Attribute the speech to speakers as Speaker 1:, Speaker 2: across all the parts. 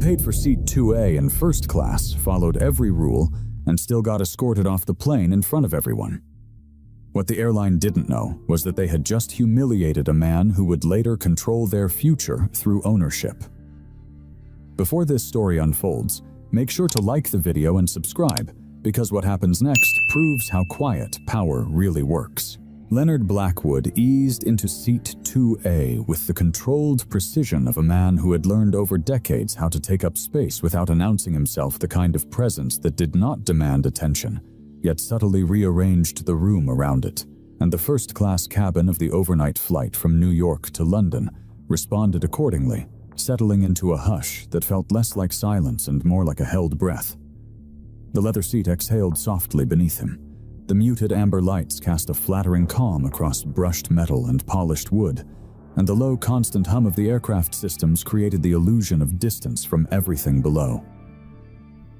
Speaker 1: paid for seat 2A in first class, followed every rule, and still got escorted off the plane in front of everyone. What the airline didn't know was that they had just humiliated a man who would later control their future through ownership. Before this story unfolds, make sure to like the video and subscribe, because what happens next proves how quiet power really works. Leonard Blackwood eased into seat 2A with the controlled precision of a man who had learned over decades how to take up space without announcing himself the kind of presence that did not demand attention, yet subtly rearranged the room around it, and the first-class cabin of the overnight flight from New York to London responded accordingly, settling into a hush that felt less like silence and more like a held breath. The leather seat exhaled softly beneath him. The muted amber lights cast a flattering calm across brushed metal and polished wood, and the low, constant hum of the aircraft systems created the illusion of distance from everything below.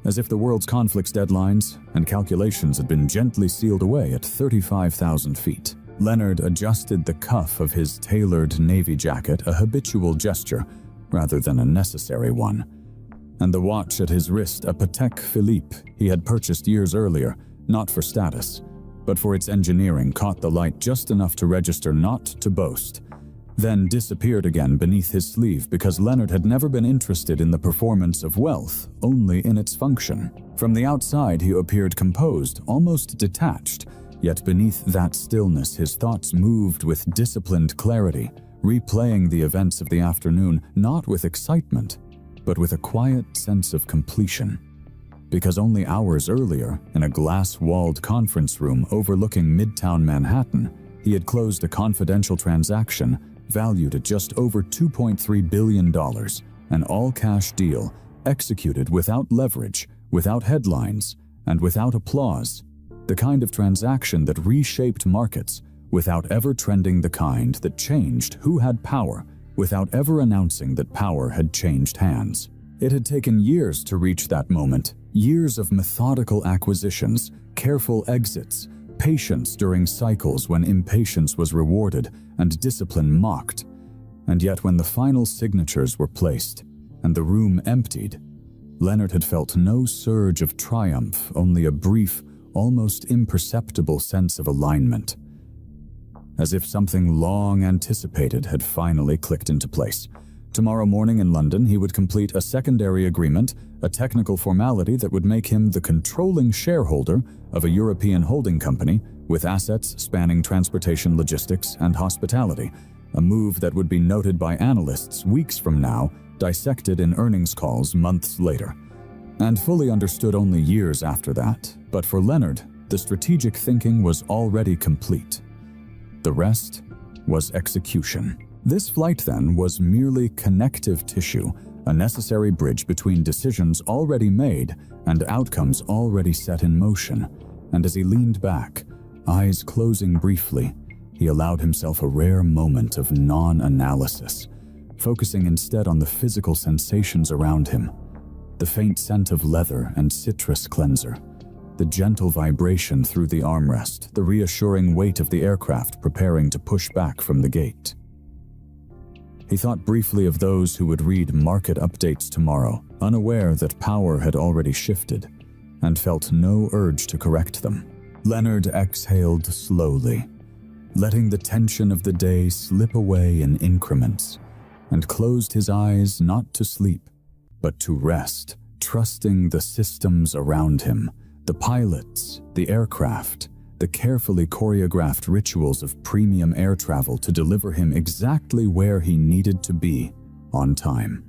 Speaker 1: As if the world's conflicts, deadlines, and calculations had been gently sealed away at 35,000 feet. Leonard adjusted the cuff of his tailored navy jacket, a habitual gesture rather than a necessary one, and the watch at his wrist, a Patek Philippe he had purchased years earlier, not for status, but for its engineering, caught the light just enough to register not to boast, then disappeared again beneath his sleeve because Leonard had never been interested in the performance of wealth, only in its function. From the outside, he appeared composed, almost detached, yet beneath that stillness his thoughts moved with disciplined clarity, replaying the events of the afternoon, not with excitement, but with a quiet sense of completion. Because only hours earlier, in a glass-walled conference room overlooking Midtown Manhattan, he had closed a confidential transaction valued at just over $2.3 billion, an all-cash deal executed without leverage, without headlines, and without applause, the kind of transaction that reshaped markets without ever trending, the kind that changed who had power without ever announcing that power had changed hands. It had taken years to reach that moment, years of methodical acquisitions, careful exits, patience during cycles when impatience was rewarded and discipline mocked. And yet when the final signatures were placed and the room emptied, Leonard had felt no surge of triumph, only a brief, almost imperceptible sense of alignment. As if something long anticipated had finally clicked into place. Tomorrow morning in London, he would complete a secondary agreement, a technical formality that would make him the controlling shareholder of a European holding company with assets spanning transportation, logistics, and hospitality, a move that would be noted by analysts weeks from now, dissected in earnings calls months later, and fully understood only years after that. But for Leonard, the strategic thinking was already complete. The rest was execution. This flight, then, was merely connective tissue, a necessary bridge between decisions already made and outcomes already set in motion. And as he leaned back, eyes closing briefly, he allowed himself a rare moment of non-analysis, focusing instead on the physical sensations around him. The faint scent of leather and citrus cleanser, the gentle vibration through the armrest, the reassuring weight of the aircraft preparing to push back from the gate. He thought briefly of those who would read market updates tomorrow, unaware that power had already shifted, and felt no urge to correct them. Leonard exhaled slowly, letting the tension of the day slip away in increments, and closed his eyes not to sleep, but to rest, trusting the systems around him, the pilots, the aircraft, the carefully choreographed rituals of premium air travel to deliver him exactly where he needed to be, on time.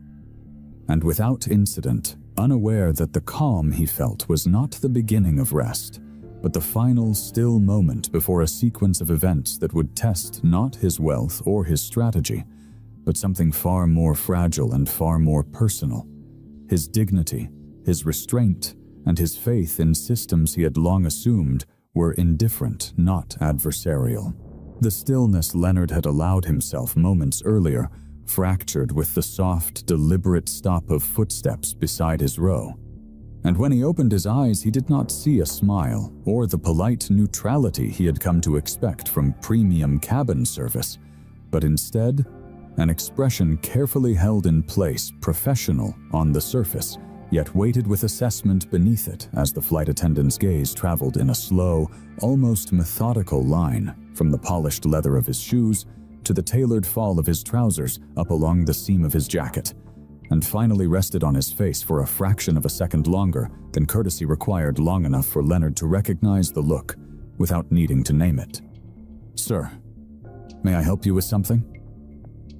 Speaker 1: And without incident, unaware that the calm he felt was not the beginning of rest, but the final still moment before a sequence of events that would test not his wealth or his strategy, but something far more fragile and far more personal: his dignity, his restraint, and his faith in systems he had long assumed were indifferent, not adversarial. The stillness Leonard had allowed himself moments earlier fractured with the soft, deliberate stop of footsteps beside his row. And when he opened his eyes, he did not see a smile or the polite neutrality he had come to expect from premium cabin service, but instead, an expression carefully held in place, professional on the surface, yet weighted with assessment beneath it as the flight attendant's gaze traveled in a slow, almost methodical line from the polished leather of his shoes to the tailored fall of his trousers up along the seam of his jacket, and finally rested on his face for a fraction of a second longer than courtesy required, long enough for Leonard to recognize the look without needing to name it. "Sir, may I help you with something?"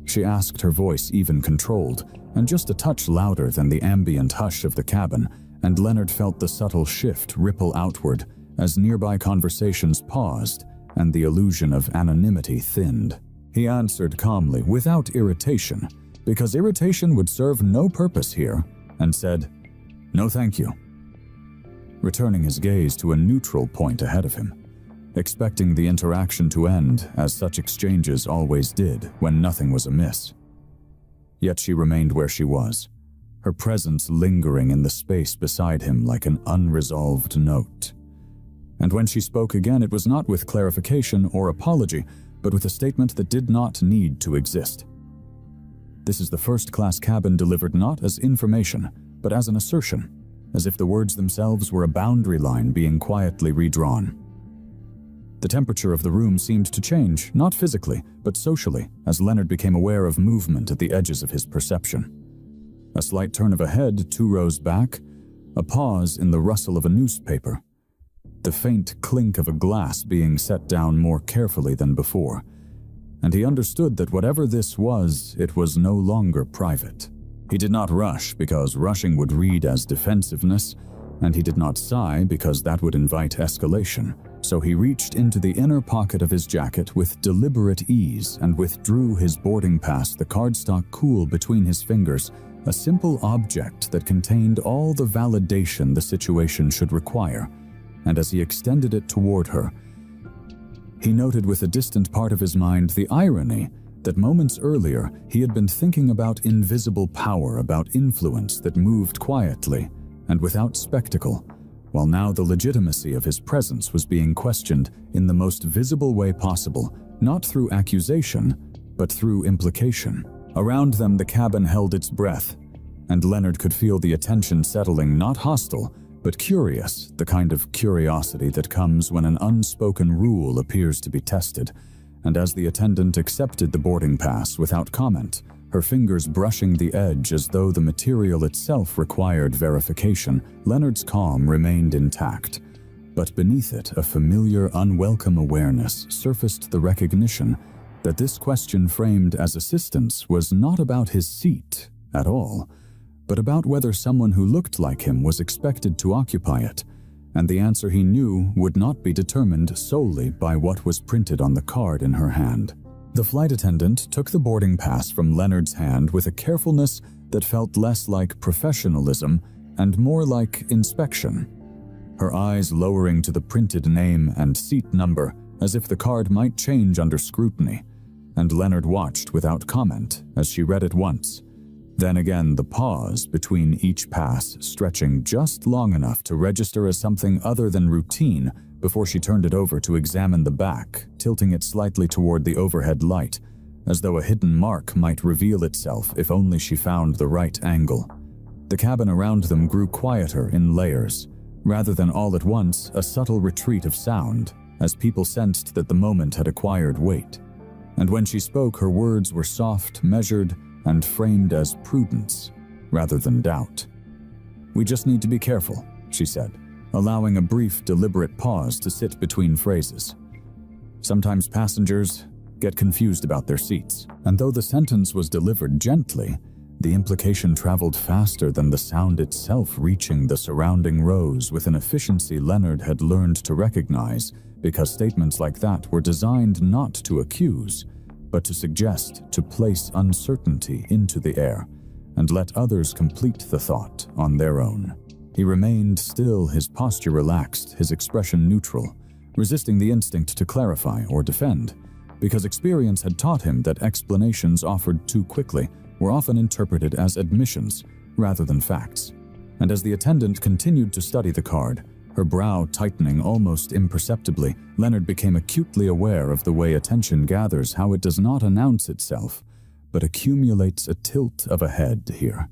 Speaker 1: She asked, her voice even controlled, and just a touch louder than the ambient hush of the cabin, and Leonard felt the subtle shift ripple outward as nearby conversations paused and the illusion of anonymity thinned. He answered calmly, without irritation, because irritation would serve no purpose here, and said, "No thank you," returning his gaze to a neutral point ahead of him, expecting the interaction to end as such exchanges always did when nothing was amiss. Yet she remained where she was, her presence lingering in the space beside him like an unresolved note. And when she spoke again, it was not with clarification or apology, but with a statement that did not need to exist. "This is the first-class cabin delivered not as information, but as an assertion, as if the words themselves were a boundary line being quietly redrawn." The temperature of the room seemed to change, not physically, but socially, as Leonard became aware of movement at the edges of his perception. A slight turn of a head 2 rows back, a pause in the rustle of a newspaper, the faint clink of a glass being set down more carefully than before, and he understood that whatever this was, it was no longer private. He did not rush because rushing would read as defensiveness, and he did not sigh because that would invite escalation. So he reached into the inner pocket of his jacket with deliberate ease and withdrew his boarding pass, the cardstock cool between his fingers, a simple object that contained all the validation the situation should require. And as he extended it toward her, he noted with a distant part of his mind the irony that moments earlier he had been thinking about invisible power, about influence that moved quietly and without spectacle, while now the legitimacy of his presence was being questioned in the most visible way possible, not through accusation, but through implication. Around them the cabin held its breath, and Leonard could feel the attention settling, not hostile, but curious, the kind of curiosity that comes when an unspoken rule appears to be tested. And as the attendant accepted the boarding pass without comment, her fingers brushing the edge as though the material itself required verification, Leonard's calm remained intact. But beneath it, a familiar, unwelcome awareness surfaced, the recognition that this question framed as assistance was not about his seat at all, but about whether someone who looked like him was expected to occupy it, and the answer he knew would not be determined solely by what was printed on the card in her hand. The flight attendant took the boarding pass from Leonard's hand with a carefulness that felt less like professionalism and more like inspection, her eyes lowering to the printed name and seat number as if the card might change under scrutiny, and Leonard watched without comment as she read it once. Then again, the pause between each pass stretching just long enough to register as something other than routine before she turned it over to examine the back, tilting it slightly toward the overhead light, as though a hidden mark might reveal itself if only she found the right angle. The cabin around them grew quieter in layers, rather than all at once a subtle retreat of sound, as people sensed that the moment had acquired weight. And when she spoke, her words were soft, measured, and framed as prudence rather than doubt. "We just need to be careful," she said, allowing a brief, deliberate pause to sit between phrases. "Sometimes passengers get confused about their seats." And though the sentence was delivered gently, the implication traveled faster than the sound itself, reaching the surrounding rows with an efficiency Leonard had learned to recognize, because statements like that were designed not to accuse, but to suggest, to place uncertainty into the air, and let others complete the thought on their own. He remained still, his posture relaxed, his expression neutral, resisting the instinct to clarify or defend, because experience had taught him that explanations offered too quickly were often interpreted as admissions rather than facts. And as the attendant continued to study the card, her brow tightening almost imperceptibly, Leonard became acutely aware of the way attention gathers, how it does not announce itself, but accumulates a tilt of a head here,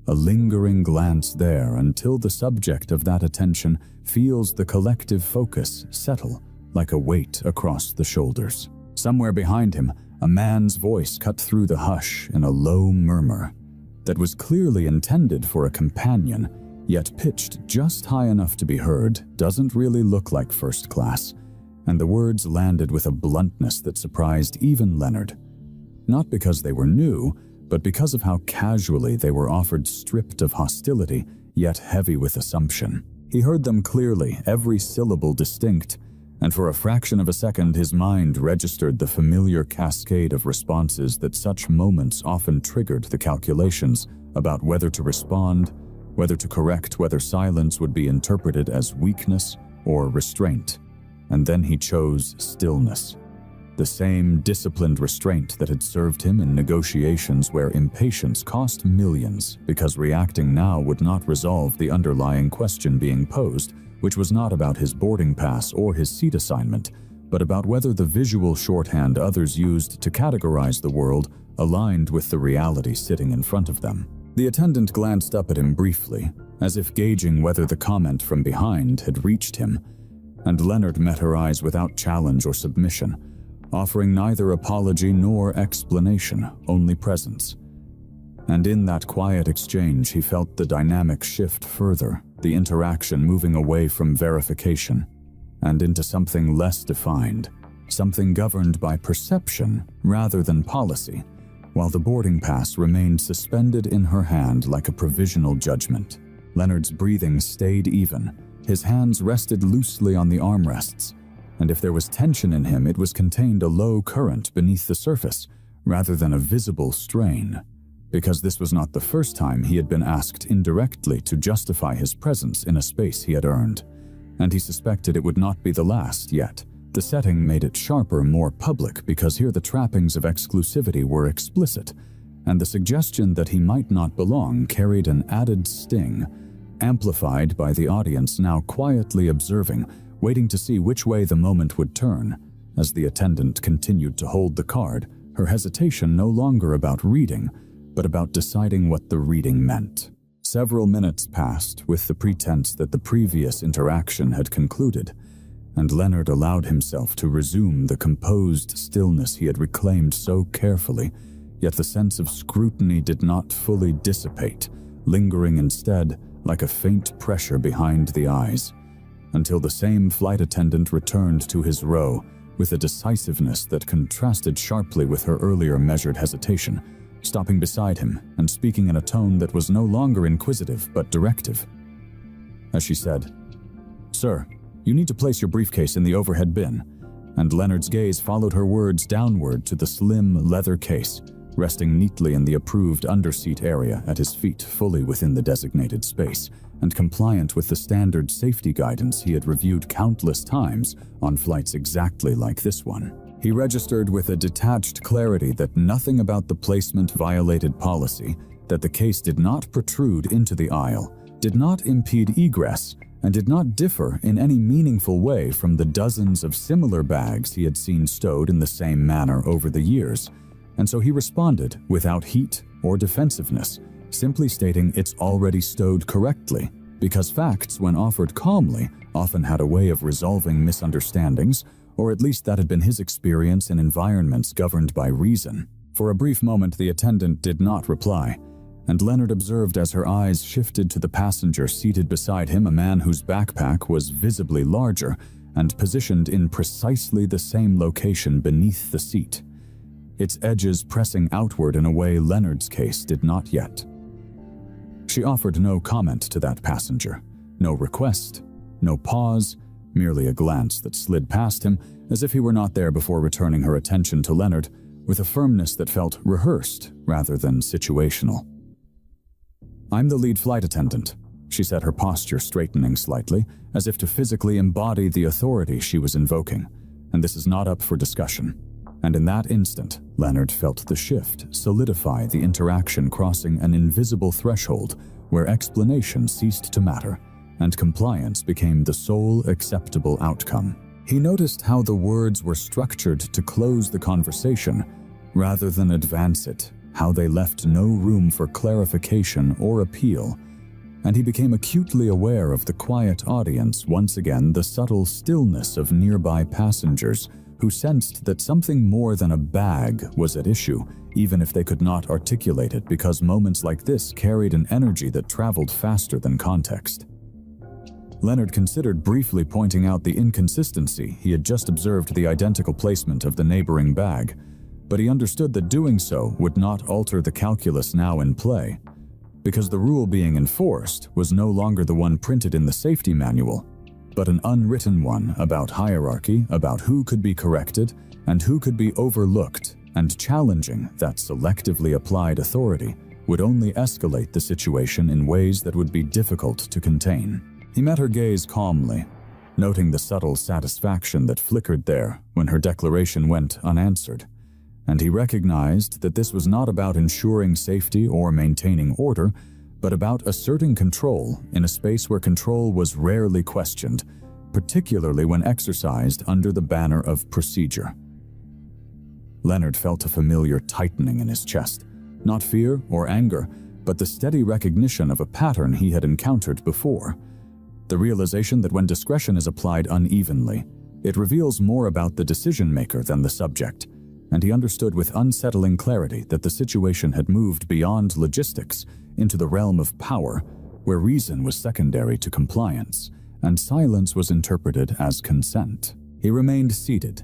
Speaker 1: a lingering glance there until the subject of that attention feels the collective focus settle like a weight across the shoulders. Somewhere behind him, a man's voice cut through the hush in a low murmur that was clearly intended for a companion, yet pitched just high enough to be heard. Doesn't really look like first class, and the words landed with a bluntness that surprised even Leonard. Not because they were new, but because of how casually they were offered, stripped of hostility, yet heavy with assumption. He heard them clearly, every syllable distinct, and for a fraction of a second his mind registered the familiar cascade of responses that such moments often triggered, the calculations about whether to respond, whether to correct, whether silence would be interpreted as weakness or restraint. And then he chose stillness, the same disciplined restraint that had served him in negotiations where impatience cost millions, because reacting now would not resolve the underlying question being posed, which was not about his boarding pass or his seat assignment, but about whether the visual shorthand others used to categorize the world aligned with the reality sitting in front of them. The attendant glanced up at him briefly, as if gauging whether the comment from behind had reached him, and Leonard met her eyes without challenge or submission, offering neither apology nor explanation, only presence. And in that quiet exchange he felt the dynamic shift further, the interaction moving away from verification and into something less defined, something governed by perception rather than policy, while the boarding pass remained suspended in her hand like a provisional judgment. Leonard's breathing stayed even, his hands rested loosely on the armrests, and if there was tension in him, it was contained a low current beneath the surface, rather than a visible strain, because this was not the first time he had been asked indirectly to justify his presence in a space he had earned, and he suspected it would not be the last yet. The setting made it sharper, more public, because here the trappings of exclusivity were explicit, and the suggestion that he might not belong carried an added sting, amplified by the audience now quietly observing, waiting to see which way the moment would turn. As the attendant continued to hold the card, her hesitation no longer about reading, but about deciding what the reading meant. Several minutes passed with the pretense that the previous interaction had concluded, and Leonard allowed himself to resume the composed stillness he had reclaimed so carefully, yet the sense of scrutiny did not fully dissipate, lingering instead like a faint pressure behind the eyes, until the same flight attendant returned to his row with a decisiveness that contrasted sharply with her earlier measured hesitation, stopping beside him and speaking in a tone that was no longer inquisitive but directive. As she said, "Sir, you need to place your briefcase in the overhead bin," and Leonard's gaze followed her words downward to the slim leather case, resting neatly in the approved underseat area at his feet, fully within the designated space, and compliant with the standard safety guidance he had reviewed countless times on flights exactly like this one. He registered with a detached clarity that nothing about the placement violated policy, that the case did not protrude into the aisle, did not impede egress, and did not differ in any meaningful way from the dozens of similar bags he had seen stowed in the same manner over the years. And so he responded without heat or defensiveness, simply stating it's already stowed correctly, because facts, when offered calmly, often had a way of resolving misunderstandings, or at least that had been his experience in environments governed by reason. For a brief moment the attendant did not reply, and Leonard observed as her eyes shifted to the passenger seated beside him, a man whose backpack was visibly larger and positioned in precisely the same location beneath the seat, its edges pressing outward in a way Leonard's case did not yet. She offered no comment to that passenger, no request, no pause, merely a glance that slid past him as if he were not there before returning her attention to Leonard with a firmness that felt rehearsed rather than situational. "I'm the lead flight attendant," she said, her posture straightening slightly, as if to physically embody the authority she was invoking, "and this is not up for discussion." And in that instant, Leonard felt the shift solidify, the interaction crossing an invisible threshold where explanation ceased to matter, and compliance became the sole acceptable outcome. He noticed how the words were structured to close the conversation rather than advance it, how they left no room for clarification or appeal, and he became acutely aware of the quiet audience, once again the subtle stillness of nearby passengers who sensed that something more than a bag was at issue, even if they could not articulate it, because moments like this carried an energy that traveled faster than context. Leonard considered briefly pointing out the inconsistency. He had just observed the identical placement of the neighboring bag, but he understood that doing so would not alter the calculus now in play, because the rule being enforced was no longer the one printed in the safety manual, but an unwritten one about hierarchy, about who could be corrected and who could be overlooked, and challenging that selectively applied authority would only escalate the situation in ways that would be difficult to contain. He met her gaze calmly, noting the subtle satisfaction that flickered there when her declaration went unanswered, and he recognized that this was not about ensuring safety or maintaining order, but about asserting control in a space where control was rarely questioned, particularly when exercised under the banner of procedure. Leonard felt a familiar tightening in his chest, not fear or anger, but the steady recognition of a pattern he had encountered before. The realization that when discretion is applied unevenly, it reveals more about the decision-maker than the subject, and he understood with unsettling clarity that the situation had moved beyond logistics into the realm of power, where reason was secondary to compliance, and silence was interpreted as consent. He remained seated,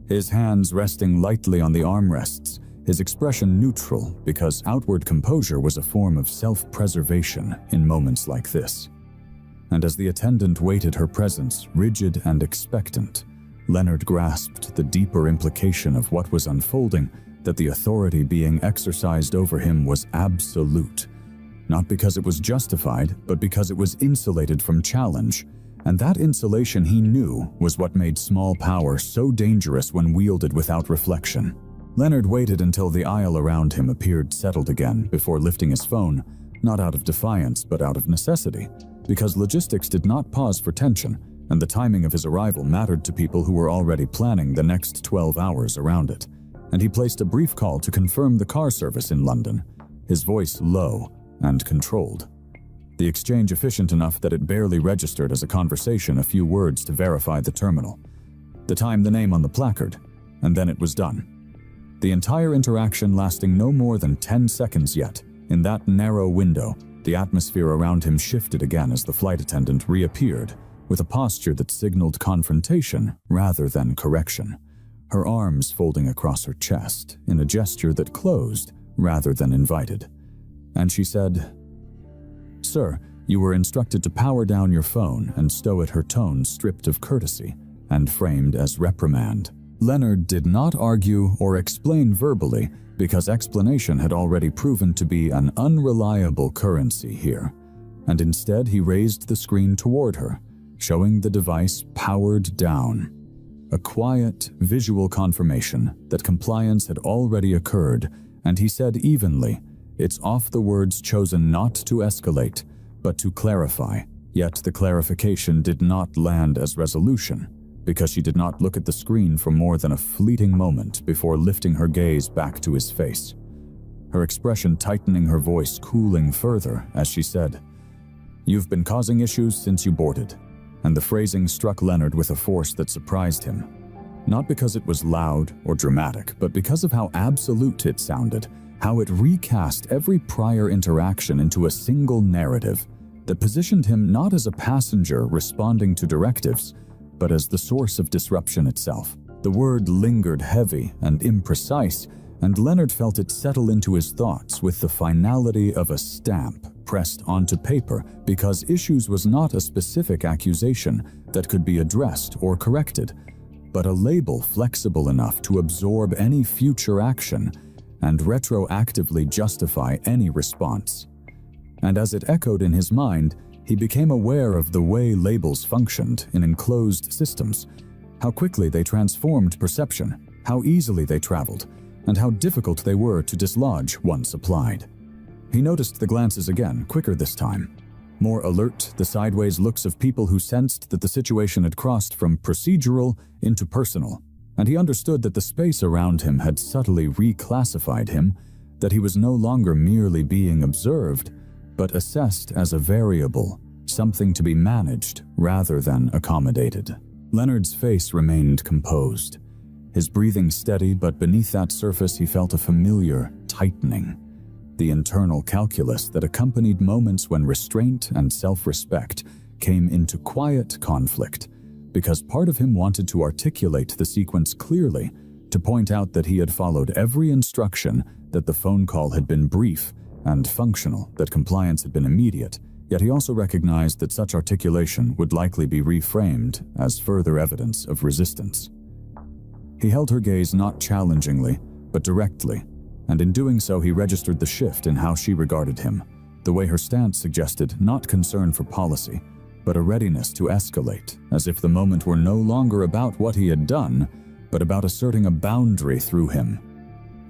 Speaker 1: his hands resting lightly on the armrests, his expression neutral because outward composure was a form of self-preservation in moments like this. And as the attendant waited her presence, rigid and expectant, Leonard grasped the deeper implication of what was unfolding, that the authority being exercised over him was absolute, not because it was justified, but because it was insulated from challenge, and that insulation, he knew, was what made small power so dangerous when wielded without reflection. Leonard waited until the aisle around him appeared settled again before lifting his phone, not out of defiance but out of necessity, because logistics did not pause for tension, and the timing of his arrival mattered to people who were already planning the next 12 hours around it. And he placed a brief call to confirm the car service in London, his voice low and controlled. The exchange efficient enough that it barely registered as a conversation, a few words to verify the terminal. The time, the name on the placard, and then it was done. The entire interaction lasting no more than 10 seconds yet. In that narrow window, the atmosphere around him shifted again as the flight attendant reappeared, with a posture that signaled confrontation rather than correction, her arms folding across her chest in a gesture that closed rather than invited. And she said, "Sir, you were instructed to power down your phone," and stow it, her tone stripped of courtesy and framed as reprimand. Leonard did not argue or explain verbally, because explanation had already proven to be an unreliable currency here, and instead he raised the screen toward her, showing the device powered down. A quiet, visual confirmation that compliance had already occurred, and he said evenly, "It's off," the words chosen not to escalate, but to clarify. Yet the clarification did not land as resolution, because she did not look at the screen for more than a fleeting moment before lifting her gaze back to his face, her expression tightening, her voice cooling further as she said, "You've been causing issues since you boarded." And the phrasing struck Leonard with a force that surprised him, not because it was loud or dramatic, but because of how absolute it sounded, how it recast every prior interaction into a single narrative that positioned him not as a passenger responding to directives, but as the source of disruption itself. The word lingered heavy and imprecise, and Leonard felt it settle into his thoughts with the finality of a stamp pressed onto paper, because issues was not a specific accusation that could be addressed or corrected, but a label flexible enough to absorb any future action and retroactively justify any response. And as it echoed in his mind, he became aware of the way labels functioned in enclosed systems, how quickly they transformed perception, how easily they traveled, and how difficult they were to dislodge once applied. He noticed the glances again, quicker this time. More alert, the sideways looks of people who sensed that the situation had crossed from procedural into personal, and he understood that the space around him had subtly reclassified him, that he was no longer merely being observed, but assessed as a variable, something to be managed rather than accommodated. Leonard's face remained composed, his breathing steady, but beneath that surface he felt a familiar tightening, the internal calculus that accompanied moments when restraint and self-respect came into quiet conflict, because part of him wanted to articulate the sequence clearly, to point out that he had followed every instruction, that the phone call had been brief and functional, that compliance had been immediate, yet he also recognized that such articulation would likely be reframed as further evidence of resistance. He held her gaze not challengingly, but directly, and in doing so he registered the shift in how she regarded him, the way her stance suggested not concern for policy, but a readiness to escalate, as if the moment were no longer about what he had done, but about asserting a boundary through him.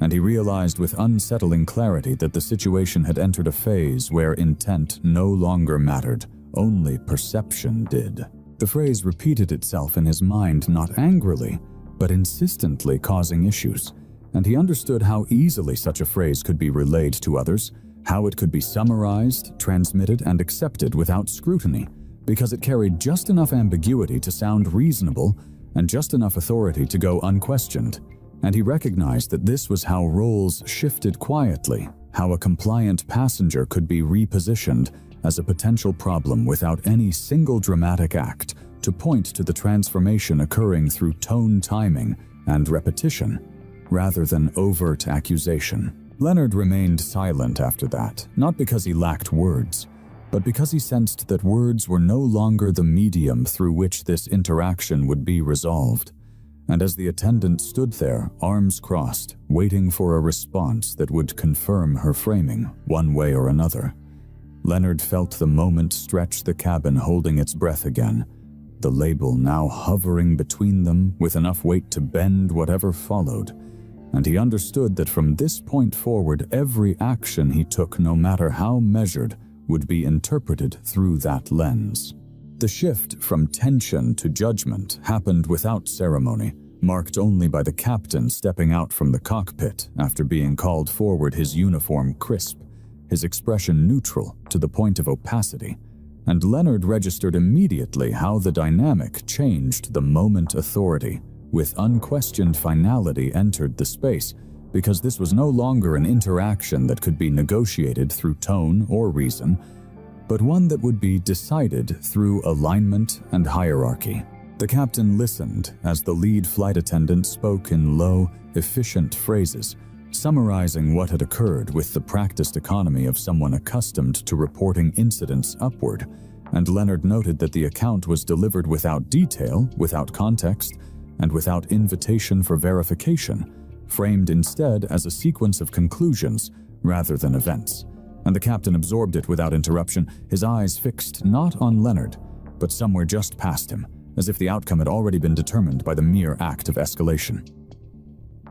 Speaker 1: And he realized with unsettling clarity that the situation had entered a phase where intent no longer mattered, only perception did. The phrase repeated itself in his mind not angrily, but insistently, causing issues, and he understood how easily such a phrase could be relayed to others, how it could be summarized, transmitted, and accepted without scrutiny, because it carried just enough ambiguity to sound reasonable and just enough authority to go unquestioned. And he recognized that this was how roles shifted quietly, how a compliant passenger could be repositioned as a potential problem without any single dramatic act to point to the transformation occurring through tone timing and repetition, rather than overt accusation. Leonard remained silent after that, not because he lacked words, but because he sensed that words were no longer the medium through which this interaction would be resolved. And as the attendant stood there, arms crossed, waiting for a response that would confirm her framing, one way or another, Leonard felt the moment stretch the cabin, holding its breath again, the label now hovering between them with enough weight to bend whatever followed. And he understood that from this point forward, every action he took, no matter how measured, would be interpreted through that lens. The shift from tension to judgment happened without ceremony, marked only by the captain stepping out from the cockpit after being called forward, his uniform crisp, his expression neutral to the point of opacity. And Leonard registered immediately how the dynamic changed the moment authority, with unquestioned finality, entered the space, because this was no longer an interaction that could be negotiated through tone or reason, but one that would be decided through alignment and hierarchy. The captain listened as the lead flight attendant spoke in low, efficient phrases, summarizing what had occurred with the practiced economy of someone accustomed to reporting incidents upward, and Leonard noted that the account was delivered without detail, without context, and without invitation for verification, framed instead as a sequence of conclusions rather than events. And the captain absorbed it without interruption, his eyes fixed not on Leonard, but somewhere just past him, as if the outcome had already been determined by the mere act of escalation.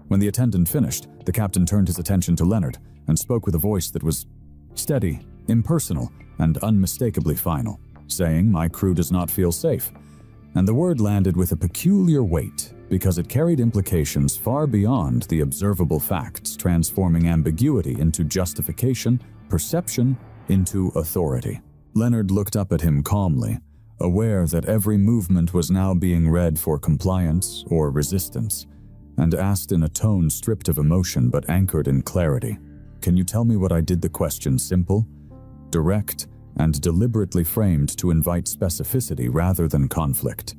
Speaker 1: When the attendant finished, the captain turned his attention to Leonard and spoke with a voice that was steady, impersonal, and unmistakably final, saying, "My crew does not feel safe." And the word landed with a peculiar weight, because it carried implications far beyond the observable facts, transforming ambiguity into justification, perception into authority. Leonard looked up at him calmly, aware that every movement was now being read for compliance or resistance, and asked in a tone stripped of emotion but anchored in clarity, "Can you tell me what I did?" The question simple, direct, and deliberately framed to invite specificity rather than conflict.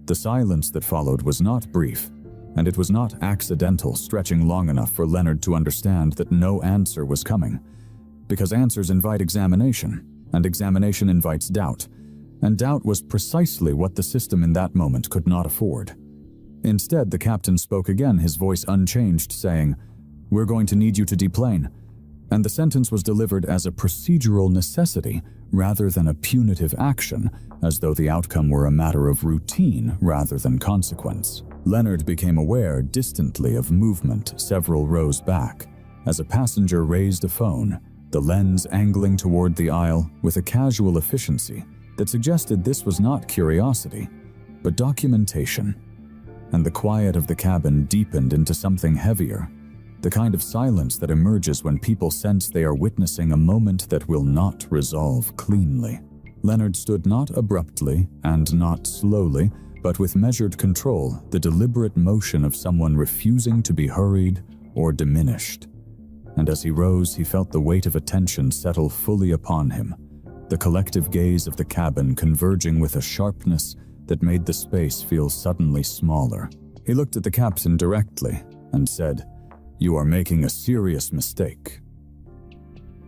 Speaker 1: The silence that followed was not brief, and it was not accidental, stretching long enough for Leonard to understand that no answer was coming, because answers invite examination, and examination invites doubt, and doubt was precisely what the system in that moment could not afford. Instead, the captain spoke again, his voice unchanged, saying, "We're going to need you to deplane." And the sentence was delivered as a procedural necessity rather than a punitive action, as though the outcome were a matter of routine rather than consequence. Leonard became aware distantly of movement several rows back, as a passenger raised a phone, the lens angling toward the aisle with a casual efficiency that suggested this was not curiosity, but documentation. And the quiet of the cabin deepened into something heavier, the kind of silence that emerges when people sense they are witnessing a moment that will not resolve cleanly. Leonard stood not abruptly and not slowly, but with measured control, the deliberate motion of someone refusing to be hurried or diminished. And as he rose, he felt the weight of attention settle fully upon him, the collective gaze of the cabin converging with a sharpness that made the space feel suddenly smaller. He looked at the captain directly and said, "You are making a serious mistake."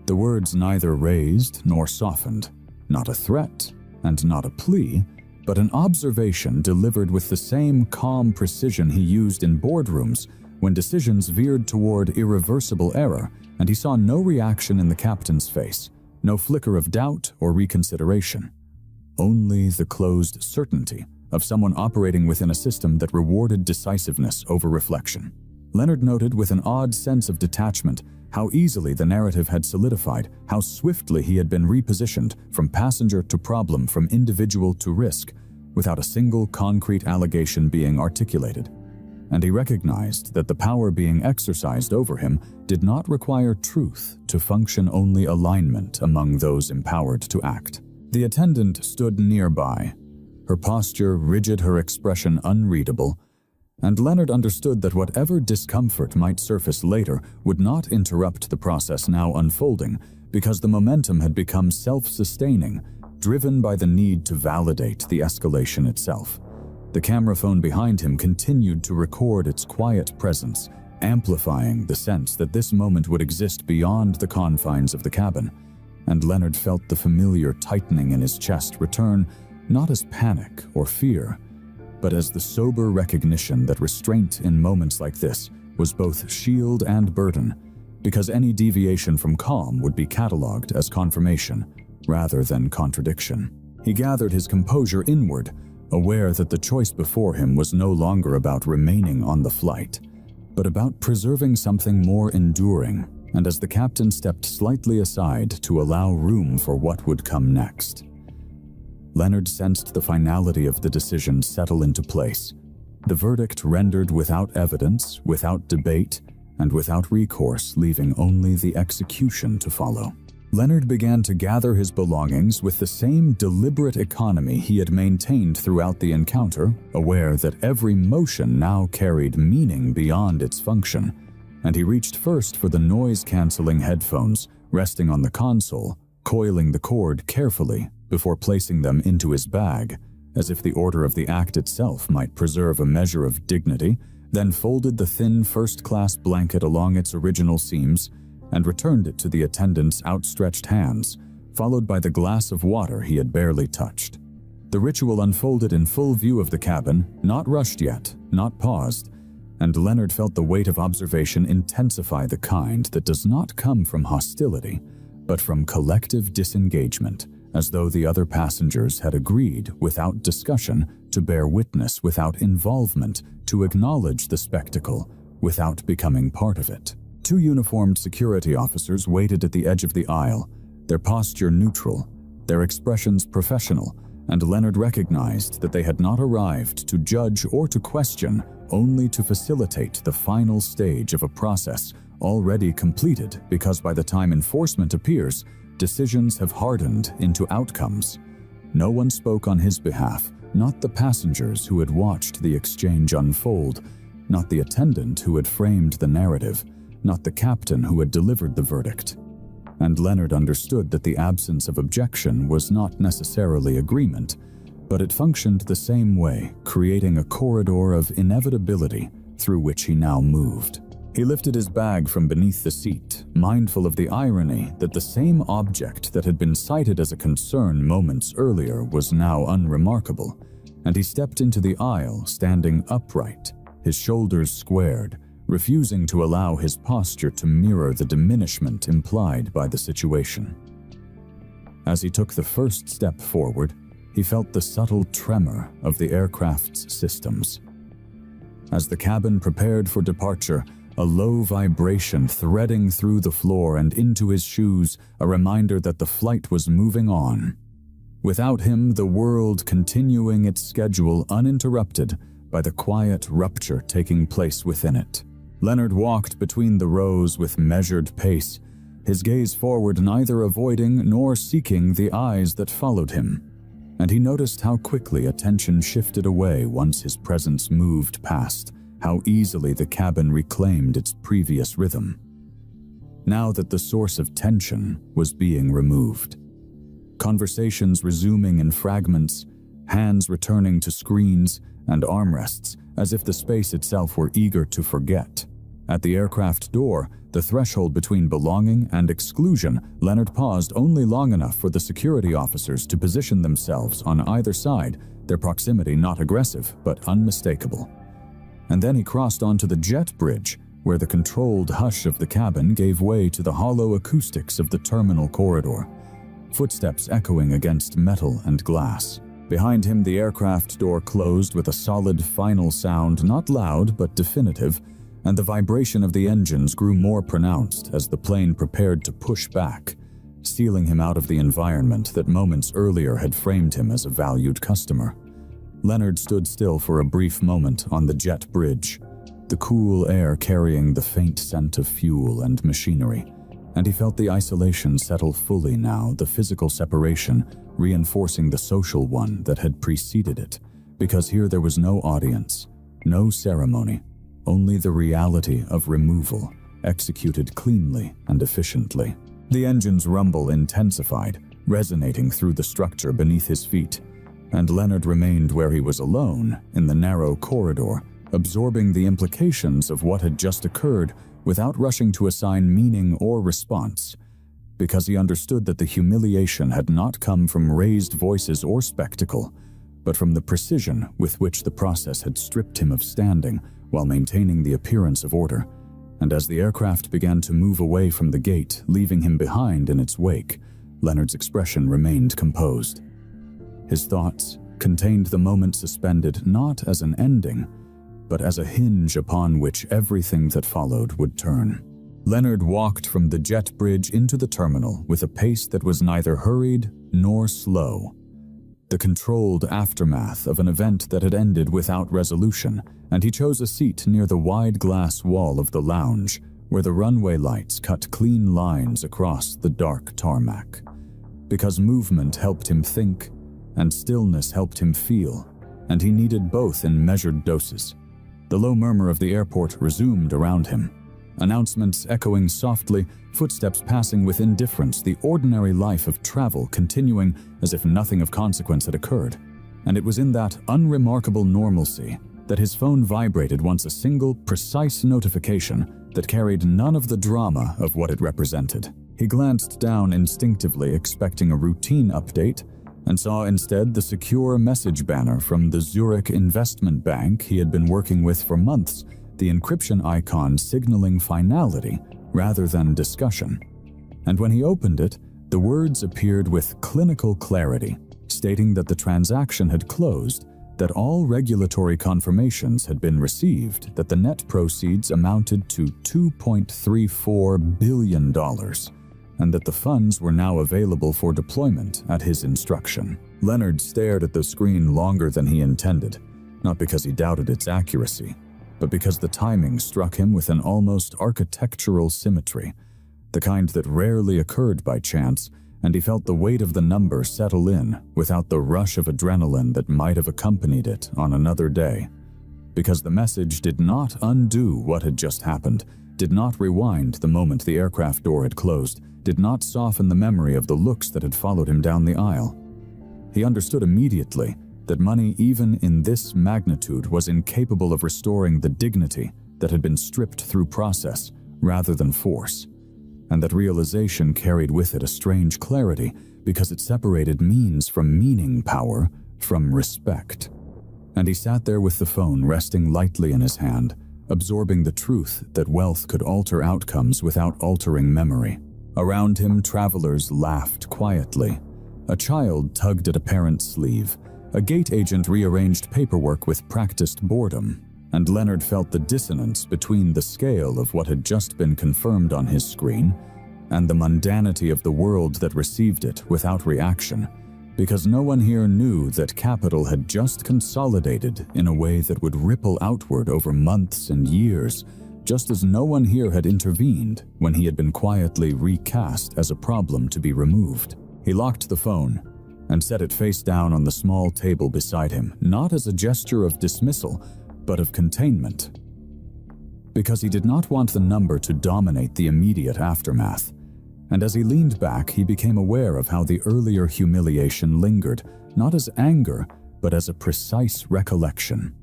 Speaker 1: The words neither raised nor softened, not a threat and not a plea, but an observation delivered with the same calm precision he used in boardrooms when decisions veered toward irreversible error, and he saw no reaction in the captain's face, no flicker of doubt or reconsideration. Only the closed certainty of someone operating within a system that rewarded decisiveness over reflection. Leonard noted with an odd sense of detachment how easily the narrative had solidified, how swiftly he had been repositioned from passenger to problem, from individual to risk, without a single concrete allegation being articulated. And he recognized that the power being exercised over him did not require truth to function, only alignment among those empowered to act. The attendant stood nearby, her posture rigid, her expression unreadable, and Leonard understood that whatever discomfort might surface later would not interrupt the process now unfolding, because the momentum had become self-sustaining, driven by the need to validate the escalation itself. The camera phone behind him continued to record its quiet presence, amplifying the sense that this moment would exist beyond the confines of the cabin, and Leonard felt the familiar tightening in his chest return, not as panic or fear, but as the sober recognition that restraint in moments like this was both shield and burden, because any deviation from calm would be catalogued as confirmation rather than contradiction. He gathered his composure inward, aware that the choice before him was no longer about remaining on the flight, but about preserving something more enduring, and as the captain stepped slightly aside to allow room for what would come next, Leonard sensed the finality of the decision settle into place, the verdict rendered without evidence, without debate, and without recourse, leaving only the execution to follow. Leonard began to gather his belongings with the same deliberate economy he had maintained throughout the encounter, aware that every motion now carried meaning beyond its function, and he reached first for the noise-canceling headphones resting on the console, coiling the cord carefully before placing them into his bag, as if the order of the act itself might preserve a measure of dignity, then folded the thin first-class blanket along its original seams and returned it to the attendant's outstretched hands, followed by the glass of water he had barely touched. The ritual unfolded in full view of the cabin, not rushed yet, not paused, and Leonard felt the weight of observation intensify, the kind that does not come from hostility, but from collective disengagement, as though the other passengers had agreed, without discussion, to bear witness without involvement, to acknowledge the spectacle without becoming part of it. Two uniformed security officers waited at the edge of the aisle, their posture neutral, their expressions professional, and Leonard recognized that they had not arrived to judge or to question, only to facilitate the final stage of a process already completed, because by the time enforcement appears, decisions have hardened into outcomes. No one spoke on his behalf, not the passengers who had watched the exchange unfold, not the attendant who had framed the narrative, not the captain who had delivered the verdict. And Leonard understood that the absence of objection was not necessarily agreement, but it functioned the same way, creating a corridor of inevitability through which he now moved. He lifted his bag from beneath the seat, mindful of the irony that the same object that had been cited as a concern moments earlier was now unremarkable, and he stepped into the aisle, standing upright, his shoulders squared, refusing to allow his posture to mirror the diminishment implied by the situation. As he took the first step forward, he felt the subtle tremor of the aircraft's systems. As the cabin prepared for departure, a low vibration threading through the floor and into his shoes, a reminder that the flight was moving on. Without him, the world continuing its schedule uninterrupted by the quiet rupture taking place within it. Leonard walked between the rows with measured pace, his gaze forward neither avoiding nor seeking the eyes that followed him. And he noticed how quickly attention shifted away once his presence moved past, how easily the cabin reclaimed its previous rhythm. Now that the source of tension was being removed. Conversations resuming in fragments, hands returning to screens and armrests as if the space itself were eager to forget. At the aircraft door, the threshold between belonging and exclusion, Leonard paused only long enough for the security officers to position themselves on either side, their proximity not aggressive but unmistakable. And then he crossed onto the jet bridge, where the controlled hush of the cabin gave way to the hollow acoustics of the terminal corridor, footsteps echoing against metal and glass. Behind him, the aircraft door closed with a solid final sound, not loud but definitive, and the vibration of the engines grew more pronounced as the plane prepared to push back, sealing him out of the environment that moments earlier had framed him as a valued customer. Leonard stood still for a brief moment on the jet bridge, the cool air carrying the faint scent of fuel and machinery, and he felt the isolation settle fully now, the physical separation reinforcing the social one that had preceded it, because here there was no audience, no ceremony, only the reality of removal, executed cleanly and efficiently. The engine's rumble intensified, resonating through the structure beneath his feet, and Leonard remained where he was alone, in the narrow corridor, absorbing the implications of what had just occurred without rushing to assign meaning or response, because he understood that the humiliation had not come from raised voices or spectacle, but from the precision with which the process had stripped him of standing while maintaining the appearance of order. And as the aircraft began to move away from the gate, leaving him behind in its wake, Leonard's expression remained composed. His thoughts contained the moment suspended not as an ending, but as a hinge upon which everything that followed would turn. Leonard walked from the jet bridge into the terminal with a pace that was neither hurried nor slow. The controlled aftermath of an event that had ended without resolution, and he chose a seat near the wide glass wall of the lounge, where the runway lights cut clean lines across the dark tarmac. Because movement helped him think, and stillness helped him feel, and he needed both in measured doses. The low murmur of the airport resumed around him. Announcements echoing softly, footsteps passing with indifference, the ordinary life of travel continuing as if nothing of consequence had occurred. And it was in that unremarkable normalcy that his phone vibrated once, a single, precise notification that carried none of the drama of what it represented. He glanced down instinctively, expecting a routine update, and saw instead the secure message banner from the Zurich investment bank he had been working with for months, the encryption icon signaling finality rather than discussion. And when he opened it, the words appeared with clinical clarity, stating that the transaction had closed, that all regulatory confirmations had been received, that the net proceeds amounted to $2.34 billion, and that the funds were now available for deployment at his instruction. Leonard stared at the screen longer than he intended, not because he doubted its accuracy, but because the timing struck him with an almost architectural symmetry, the kind that rarely occurred by chance, and he felt the weight of the number settle in without the rush of adrenaline that might have accompanied it on another day. Because the message did not undo what had just happened, did not rewind the moment the aircraft door had closed, did not soften the memory of the looks that had followed him down the aisle. He understood immediately that money even in this magnitude was incapable of restoring the dignity that had been stripped through process rather than force, and that realization carried with it a strange clarity because it separated means from meaning, power from respect. And he sat there with the phone resting lightly in his hand, absorbing the truth that wealth could alter outcomes without altering memory. Around him, travelers laughed quietly. A child tugged at a parent's sleeve. A gate agent rearranged paperwork with practiced boredom, and Leonard felt the dissonance between the scale of what had just been confirmed on his screen and the mundanity of the world that received it without reaction, because no one here knew that capital had just consolidated in a way that would ripple outward over months and years, just as no one here had intervened when he had been quietly recast as a problem to be removed. He locked the phone and set it face down on the small table beside him, not as a gesture of dismissal, but of containment. Because he did not want the number to dominate the immediate aftermath. And as he leaned back, he became aware of how the earlier humiliation lingered, not as anger, but as a precise recollection.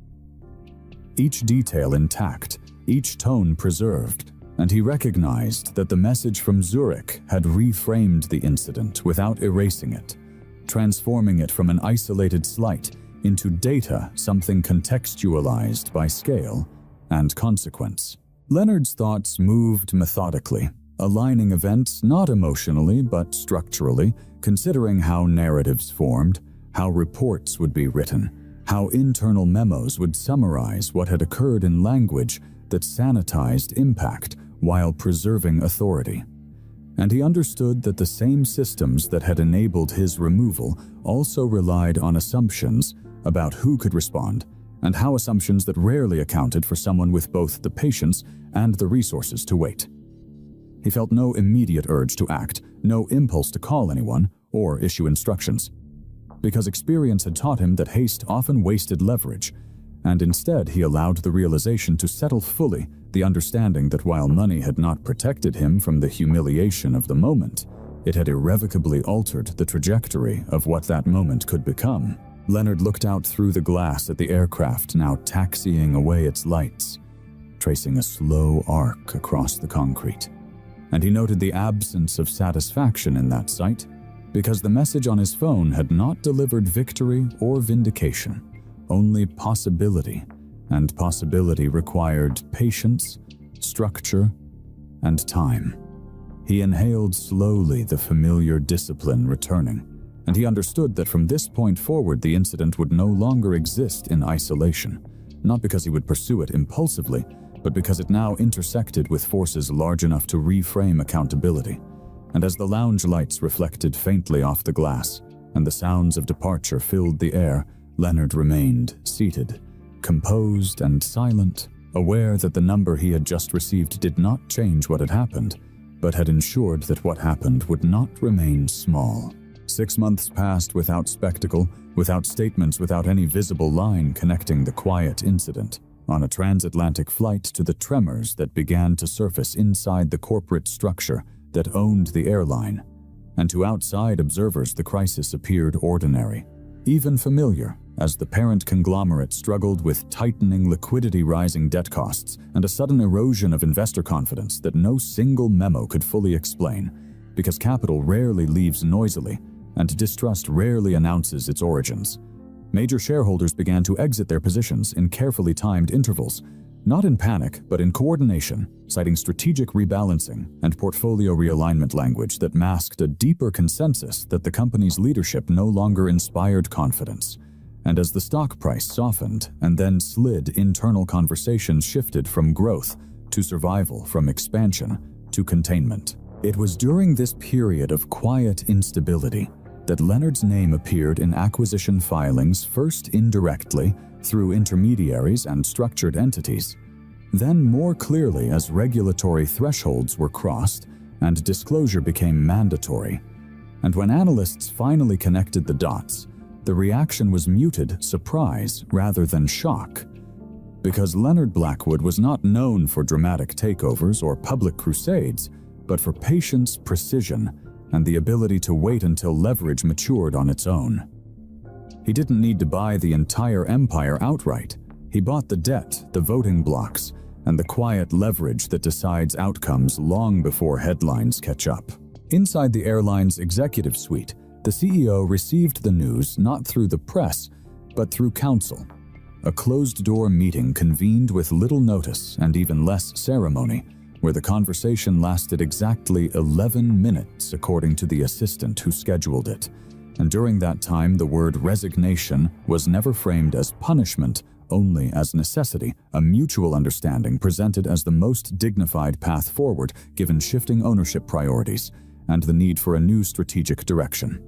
Speaker 1: Each detail intact, each tone preserved, and he recognized that the message from Zurich had reframed the incident without erasing it, transforming it from an isolated slight into data, something contextualized by scale and consequence. Leonard's thoughts moved methodically, aligning events not emotionally but structurally, considering how narratives formed, how reports would be written, how internal memos would summarize what had occurred in language that sanitized impact while preserving authority. And he understood that the same systems that had enabled his removal also relied on assumptions about who could respond, and how assumptions that rarely accounted for someone with both the patience and the resources to wait. He felt no immediate urge to act, no impulse to call anyone or issue instructions, because experience had taught him that haste often wasted leverage, and instead he allowed the realization to settle fully, the understanding that while money had not protected him from the humiliation of the moment, it had irrevocably altered the trajectory of what that moment could become. Leonard looked out through the glass at the aircraft now taxiing away its lights, tracing a slow arc across the concrete. And he noted the absence of satisfaction in that sight, because the message on his phone had not delivered victory or vindication, only possibility, and possibility required patience, structure, and time. He inhaled slowly, the familiar discipline returning, and he understood that from this point forward the incident would no longer exist in isolation, not because he would pursue it impulsively, but because it now intersected with forces large enough to reframe accountability. And as the lounge lights reflected faintly off the glass, and the sounds of departure filled the air, Leonard remained seated, composed and silent, aware that the number he had just received did not change what had happened, but had ensured that what happened would not remain small. 6 months passed without spectacle, without statements, without any visible line connecting the quiet incident, on a transatlantic flight to the tremors that began to surface inside the corporate structure that owned the airline. And to outside observers the crisis appeared ordinary, even familiar, as the parent conglomerate struggled with tightening liquidity, rising debt costs, and a sudden erosion of investor confidence that no single memo could fully explain, because capital rarely leaves noisily, and distrust rarely announces its origins. Major shareholders began to exit their positions in carefully timed intervals, not in panic, but in coordination, citing strategic rebalancing and portfolio realignment language that masked a deeper consensus that the company's leadership no longer inspired confidence. And as the stock price softened and then slid, internal conversations shifted from growth to survival, from expansion to containment. It was during this period of quiet instability that Leonard's name appeared in acquisition filings, first indirectly through intermediaries and structured entities, then more clearly as regulatory thresholds were crossed and disclosure became mandatory. And when analysts finally connected the dots, the reaction was muted surprise rather than shock. Because Leonard Blackwood was not known for dramatic takeovers or public crusades, but for patience, precision, and the ability to wait until leverage matured on its own. He didn't need to buy the entire empire outright. He bought the debt, the voting blocks, and the quiet leverage that decides outcomes long before headlines catch up. Inside the airline's executive suite, the CEO received the news not through the press, but through counsel. A closed-door meeting convened with little notice and even less ceremony, where the conversation lasted exactly 11 minutes according to the assistant who scheduled it. And during that time, the word resignation was never framed as punishment, only as necessity, a mutual understanding presented as the most dignified path forward given shifting ownership priorities and the need for a new strategic direction.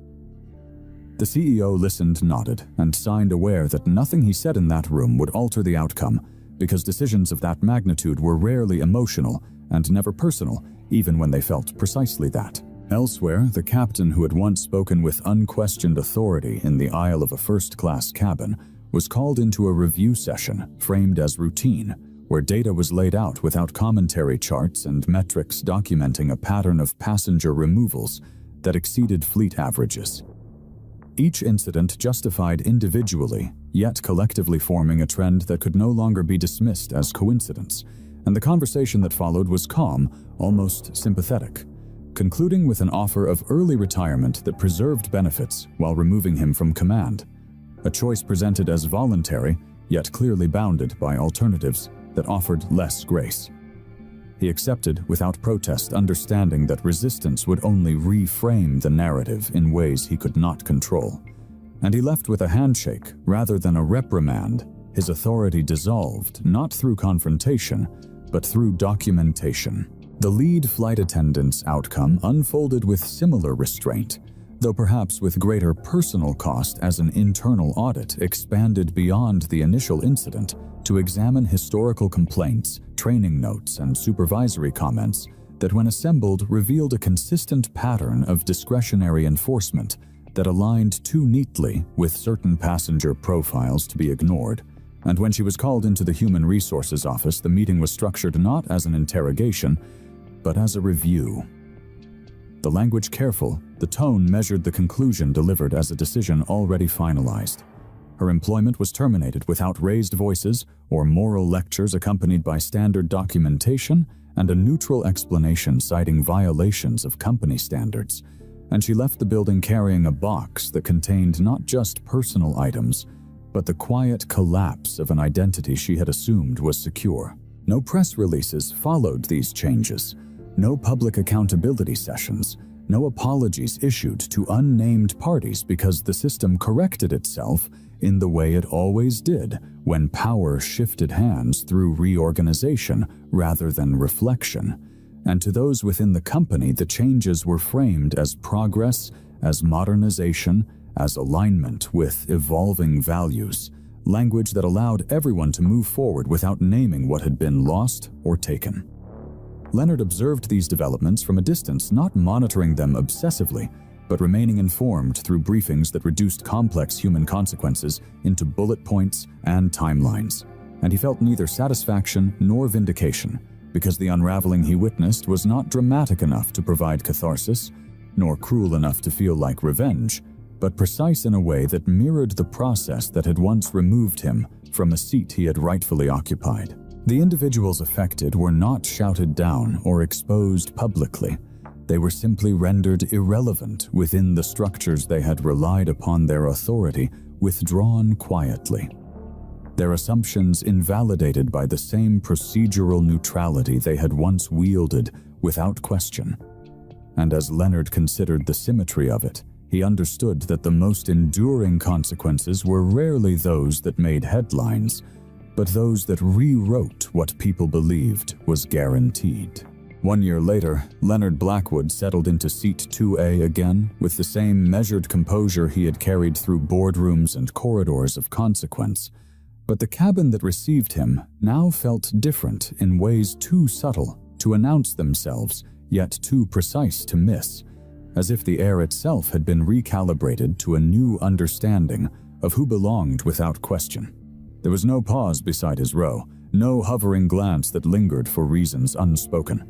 Speaker 1: The CEO listened, nodded, and signed, aware that nothing he said in that room would alter the outcome, because decisions of that magnitude were rarely emotional and never personal, even when they felt precisely that. Elsewhere, the captain who had once spoken with unquestioned authority in the aisle of a first-class cabin was called into a review session framed as routine, where data was laid out without commentary charts and metrics documenting a pattern of passenger removals that exceeded fleet averages. Each incident justified individually, yet collectively forming a trend that could no longer be dismissed as coincidence, and the conversation that followed was calm, almost sympathetic, concluding with an offer of early retirement that preserved benefits while removing him from command, a choice presented as voluntary, yet clearly bounded by alternatives that offered less grace. He accepted without protest, understanding that resistance would only reframe the narrative in ways he could not control. And he left with a handshake rather than a reprimand, his authority dissolved not through confrontation, but through documentation. The lead flight attendant's outcome unfolded with similar restraint, though perhaps with greater personal cost, as an internal audit expanded beyond the initial incident to examine historical complaints, training notes, and supervisory comments that, when assembled, revealed a consistent pattern of discretionary enforcement that aligned too neatly with certain passenger profiles to be ignored. And when she was called into the Human Resources office, the meeting was structured not as an interrogation, but as a review. The language careful, the tone measured, the conclusion delivered as a decision already finalized. Her employment was terminated without raised voices or moral lectures, accompanied by standard documentation and a neutral explanation citing violations of company standards. And she left the building carrying a box that contained not just personal items, but the quiet collapse of an identity she had assumed was secure. No press releases followed these changes. No public accountability sessions, no apologies issued to unnamed parties, because the system corrected itself in the way it always did when power shifted hands through reorganization rather than reflection. And to those within the company, the changes were framed as progress, as modernization, as alignment with evolving values, language that allowed everyone to move forward without naming what had been lost or taken. Leonard observed these developments from a distance, not monitoring them obsessively, but remaining informed through briefings that reduced complex human consequences into bullet points and timelines. And he felt neither satisfaction nor vindication, because the unraveling he witnessed was not dramatic enough to provide catharsis, nor cruel enough to feel like revenge, but precise in a way that mirrored the process that had once removed him from a seat he had rightfully occupied. The individuals affected were not shouted down or exposed publicly. They were simply rendered irrelevant within the structures they had relied upon their authority, withdrawn quietly. Their assumptions invalidated by the same procedural neutrality they had once wielded without question. And as Leonard considered the symmetry of it, he understood that the most enduring consequences were rarely those that made headlines, but those that rewrote what people believed was guaranteed. 1 year later, Leonard Blackwood settled into Seat 2A again with the same measured composure he had carried through boardrooms and corridors of consequence. But the cabin that received him now felt different in ways too subtle to announce themselves, yet too precise to miss, as if the air itself had been recalibrated to a new understanding of who belonged without question. There was no pause beside his row, no hovering glance that lingered for reasons unspoken.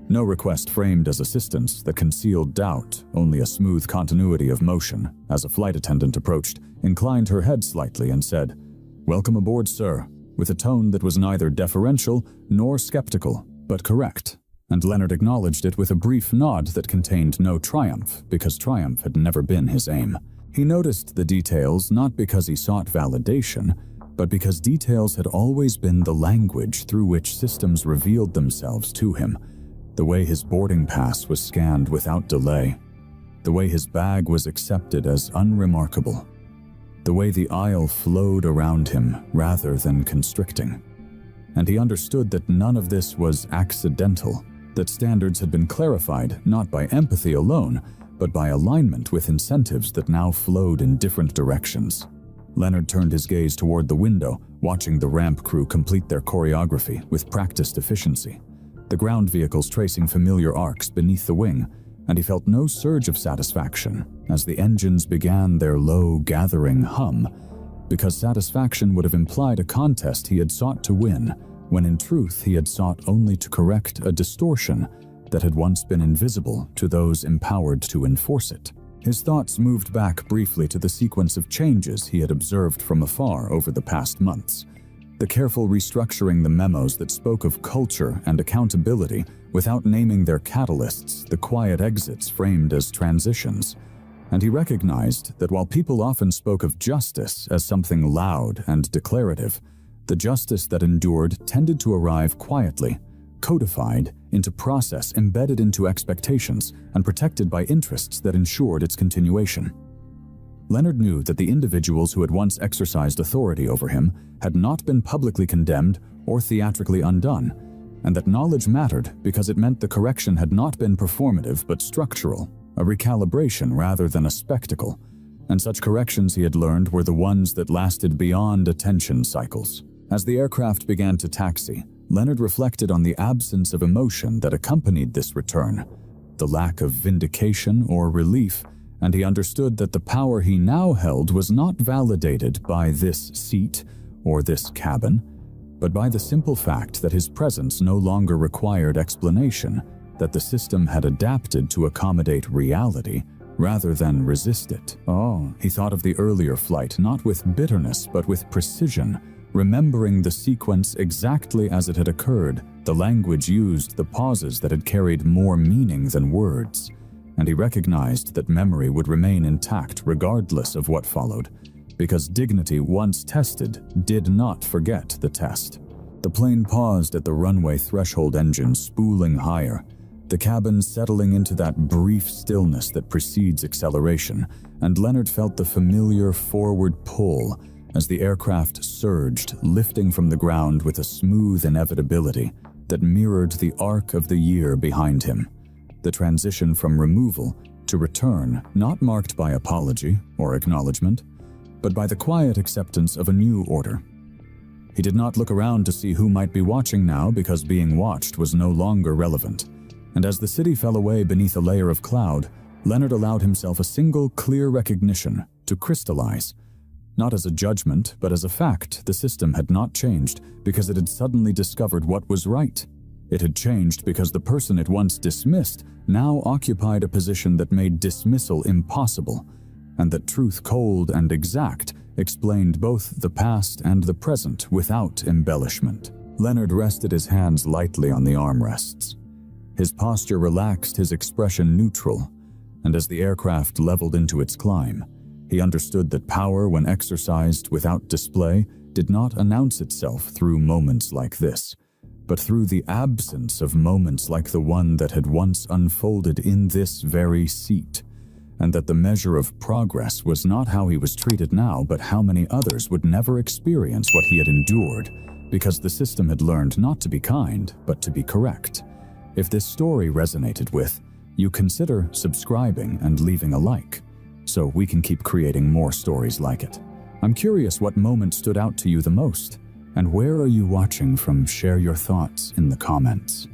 Speaker 1: No request framed as assistance that concealed doubt, only a smooth continuity of motion as a flight attendant approached, inclined her head slightly and said, "Welcome aboard, sir," with a tone that was neither deferential nor skeptical, but correct. And Leonard acknowledged it with a brief nod that contained no triumph, because triumph had never been his aim. He noticed the details not because he sought validation, but because details had always been the language through which systems revealed themselves to him. The way his boarding pass was scanned without delay. The way his bag was accepted as unremarkable. The way the aisle flowed around him rather than constricting. And he understood that none of this was accidental, that standards had been clarified not by empathy alone, but by alignment with incentives that now flowed in different directions. Leonard turned his gaze toward the window, watching the ramp crew complete their choreography with practiced efficiency. The ground vehicles tracing familiar arcs beneath the wing, and he felt no surge of satisfaction as the engines began their low, gathering hum, because satisfaction would have implied a contest he had sought to win, when in truth he had sought only to correct a distortion that had once been invisible to those empowered to enforce it. His thoughts moved back briefly to the sequence of changes he had observed from afar over the past months. The careful restructuring the memos that spoke of culture and accountability without naming their catalysts, the quiet exits framed as transitions. And he recognized that while people often spoke of justice as something loud and declarative, the justice that endured tended to arrive quietly, codified into process embedded into expectations and protected by interests that ensured its continuation. Leonard knew that the individuals who had once exercised authority over him had not been publicly condemned or theatrically undone, and that knowledge mattered because it meant the correction had not been performative but structural, a recalibration rather than a spectacle, and such corrections, he had learned, were the ones that lasted beyond attention cycles. As the aircraft began to taxi, Leonard reflected on the absence of emotion that accompanied this return, the lack of vindication or relief, and he understood that the power he now held was not validated by this seat or this cabin, but by the simple fact that his presence no longer required explanation, that the system had adapted to accommodate reality rather than resist it. Oh, he thought of the earlier flight, not with bitterness but with precision, remembering the sequence exactly as it had occurred, the language used, the pauses that had carried more meaning than words. And he recognized that memory would remain intact regardless of what followed, because dignity once tested did not forget the test. The plane paused at the runway threshold, engine spooling higher, the cabin settling into that brief stillness that precedes acceleration, and Leonard felt the familiar forward pull as the aircraft surged, lifting from the ground with a smooth inevitability that mirrored the arc of the year behind him. The transition from removal to return, not marked by apology or acknowledgement, but by the quiet acceptance of a new order. He did not look around to see who might be watching now, because being watched was no longer relevant. And as the city fell away beneath a layer of cloud, Leonard allowed himself a single clear recognition to crystallize. Not as a judgment, but as a fact, the system had not changed because it had suddenly discovered what was right. It had changed because the person it once dismissed now occupied a position that made dismissal impossible, and that truth cold and exact explained both the past and the present without embellishment. Leonard rested his hands lightly on the armrests. His posture relaxed, his expression neutral, and as the aircraft leveled into its climb, he understood that power, when exercised without display, did not announce itself through moments like this, but through the absence of moments like the one that had once unfolded in this very seat, and that the measure of progress was not how he was treated now, but how many others would never experience what he had endured, because the system had learned not to be kind, but to be correct. If this story resonated with you, consider subscribing and leaving a like, so we can keep creating more stories like it. I'm curious what moment stood out to you the most, and where are you watching from? Share your thoughts in the comments.